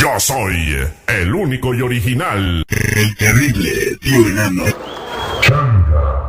Yo soy el único y original. El terrible tío enano. Changa.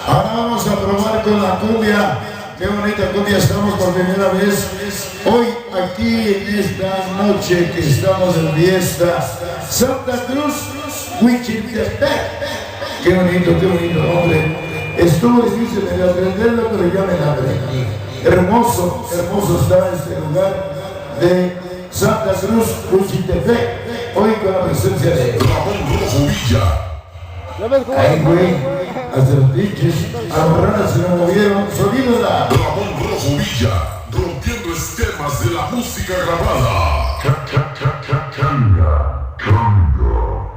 Ahora vamos a probar con la cumbia. Qué bonita cumbia, estamos por primera vez hoy aquí en esta noche que estamos en fiesta. Santa Cruz, Huichiltepec. Qué bonito nombre. Estuvo difícil de aprenderlo, pero ya me la aprendí. Hermoso, hermoso está este lugar de Santa Cruz, Huichiltepec. Hoy con la presencia de Ramón Rojo Villa. ay, güey, hasta los pinches amarradas se me movieron. Sonido la Ramón Rojo Villa, rompiendo esquemas de la música grabada. Changa.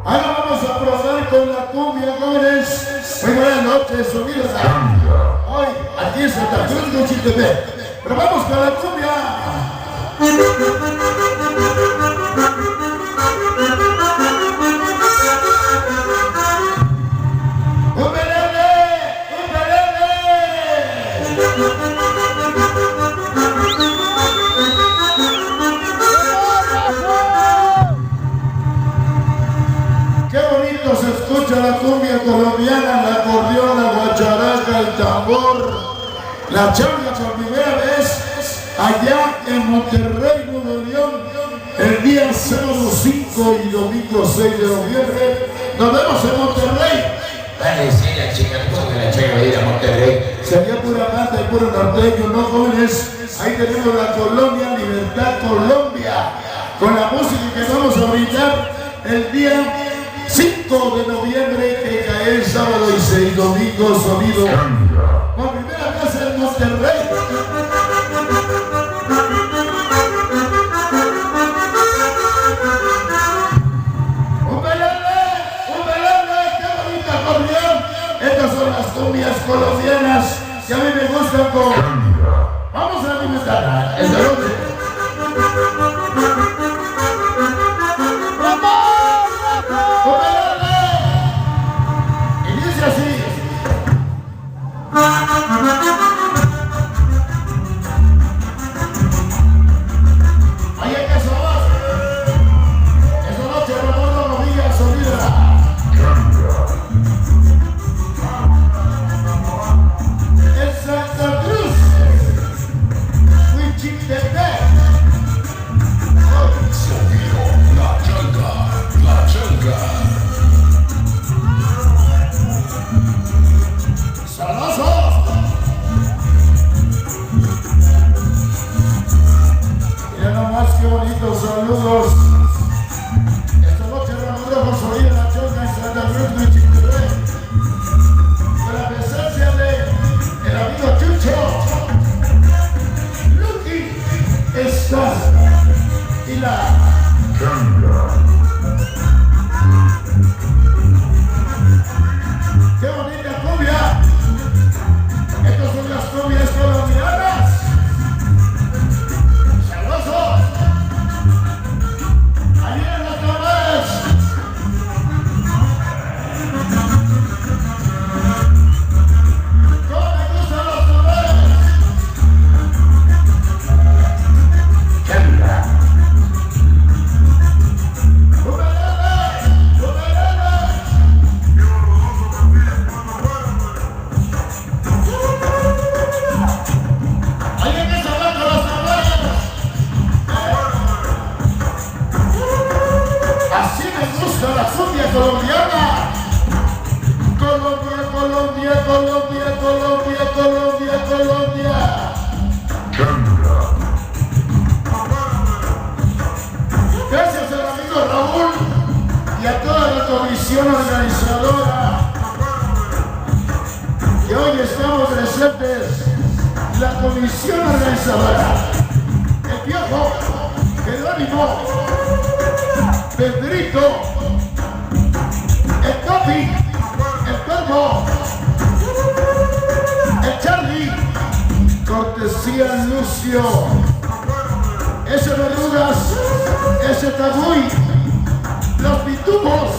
ahora vamos a probar con la cumbia, jóvenes. Muy buenas noches, sonido la Changa. hoy, aquí en Santa Cruz, Huichiltepec. Pero vamos con la cumbia. Qué bonito se escucha la cumbia colombiana, la acordeón, la guacharaca, el tambor, la changa por primera vez allá en Monterrey, Nuevo León, el día sábado 5 y domingo 6 de noviembre. Nos vemos en Monterrey. Dale, sí, la chica, ¿cómo que la chica va a ir a Monterrey? Sería pura banda y puro norteño, ¿no, jóvenes? Ahí tenemos la colonia Libertad Colombia, con la música que vamos a brindar el día 5 de noviembre, que cae el sábado y 6 domingo, sonido por primera vez en Monterrey. Estas son las cumbias colombianas que a mí me gustan con... Vamos a alimentar. ¿Es de dónde? Y dice así. Oye, ¿qué somos? Esta noche Ramón Rodríguez Solida. En Santa Cruz. Huichiltepec. Sonido, la changa, la changa. ¡Sabroso! Mira nomás qué bonitos saludos. Esta noche Ramón Rodríguez Solida, la chonga en Santa Cruz, Huichiltepec. Con la presencia de el amigo Chucho. Lucky está y la ¡qué bonita cumbia! Estas son las cumbias colombianas. ¡Sabroso! ¡Ahí vienen los tambores! ¡Cómo me gustan los tambores! ¿Alguien que se va con los tambores? Así me gusta la cumbia colombiana. Colombia, Colombia, Colombia, Colombia, Colombia, Colombia. Gracias al amigo Raúl y a toda la comisión organizadora que hoy estamos presentes. La comisión organizadora, el Piojo, Jerónimo, Pedrito, el Topi, el Cuervo, el Charlie, cortesía Lucio, ese Verdugas, ese Tabuy, los Pitubos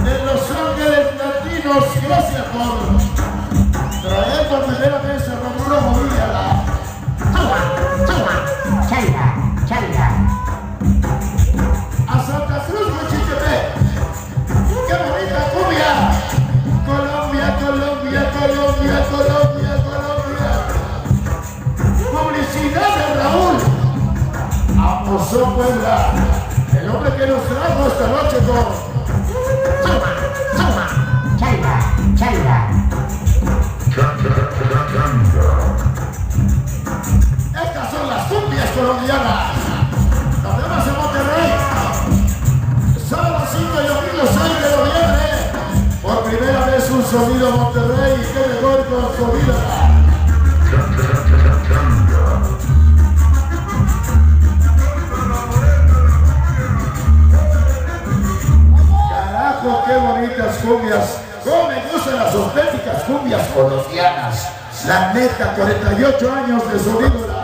de Los Ángeles Latinos. Gracias por traer por primera vez a Ramón Movilla la a Santa Cruz, Huichiltepec. ¡Qué bonita cumbia! Colombia, Colombia, Colombia, Colombia, Colombia. Publicidad de Raúl Amozón Puebla, el hombre que nos trajo esta noche con estas son las cumbias colombianas. Nos vemos en Monterrey. Sábado 5 y domingo 6 de noviembre. Por primera vez un sonido Monterrey. Qué mejor con sonido. Carajo, qué bonitas cumbias. Cómo me gustan las auténticas cumbias colombianas. La neta, 48 años de sonido.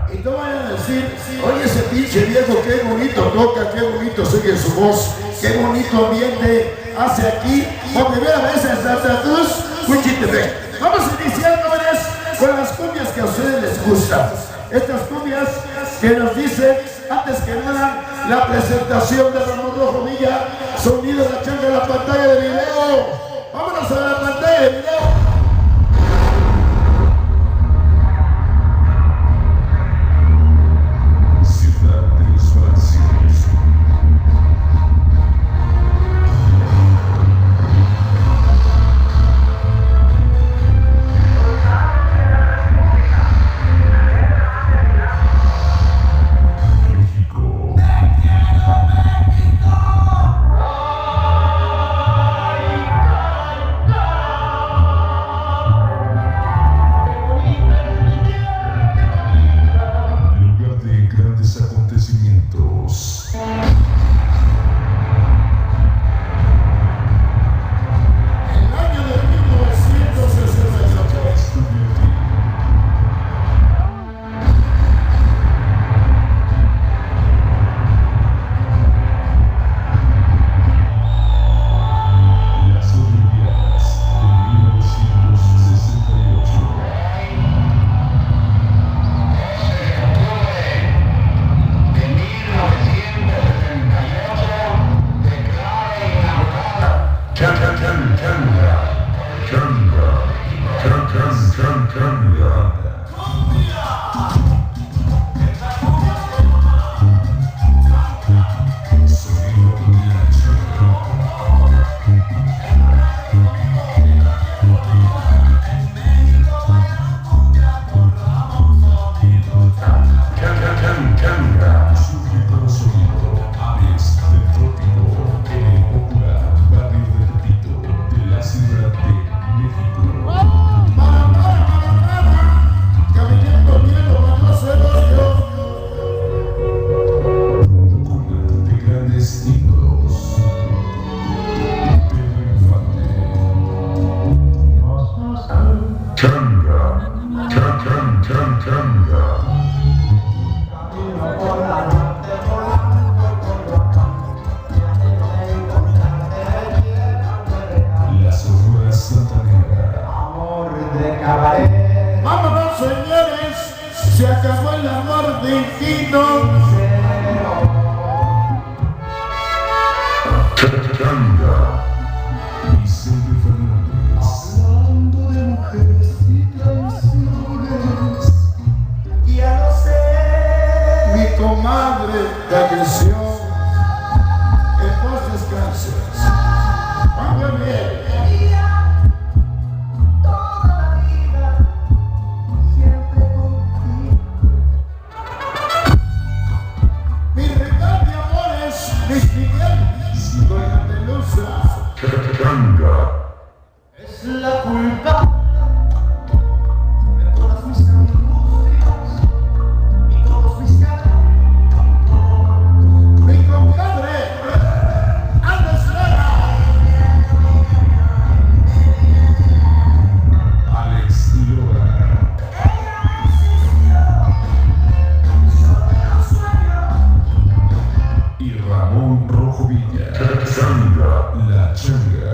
Y no vayan a decir, oye, ese pinche viejo, qué bonito toca, qué bonito sigue su voz, qué bonito ambiente hace aquí, por primera vez en Santa Cruz, Huichiltepec. Vamos a iniciar, jóvenes, con las cumbias que a ustedes les gustan. Estas cumbias que nos dicen, antes que nada, la presentación de Ramón Rodríguez, sonido de la changa en la pantalla de video. Vámonos a la pantalla de video. falleció. En paz descanses. Juan Gabriel. Mi regalo de amores, Luis Miguel, Doña Pelusa. Changa. Es la culpa de todas mis angustias y todos mis cantos. Mi compadre, Andrés Lara. Alex Lora. Y Ramón Rojo Villa. Changa. La Changa.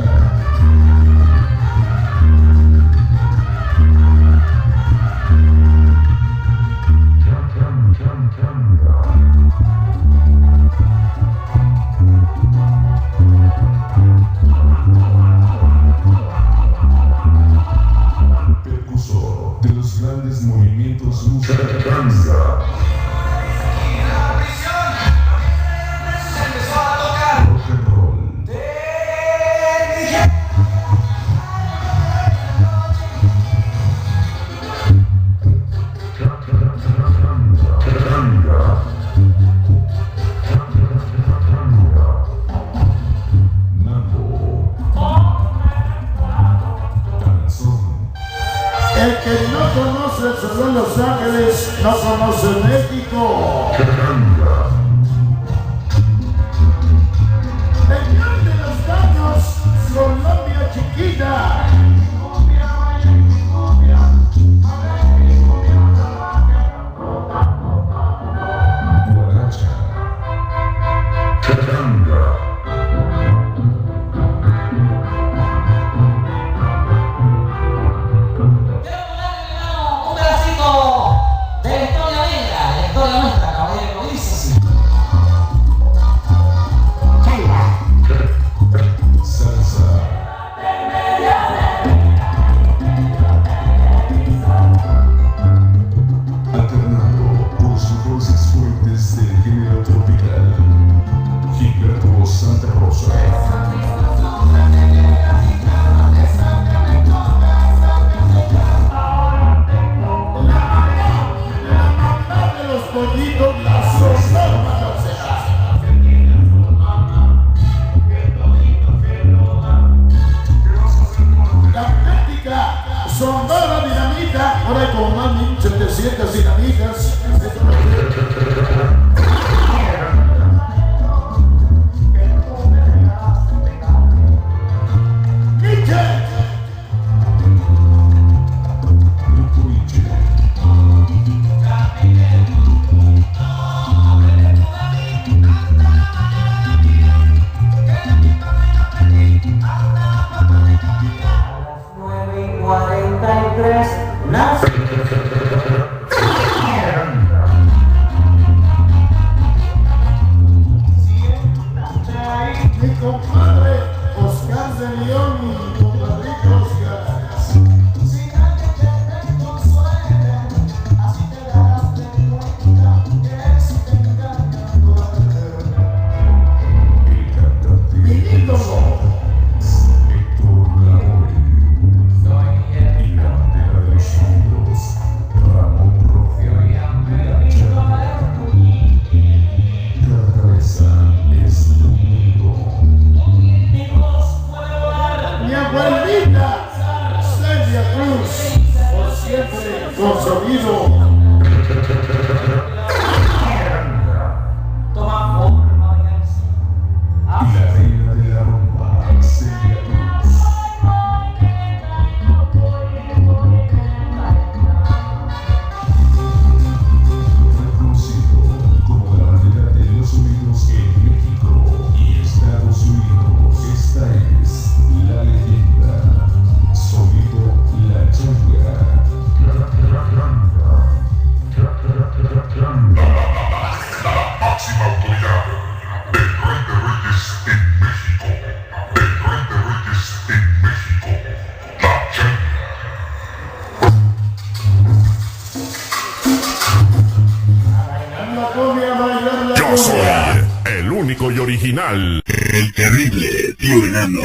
único y original. El terrible tío enano.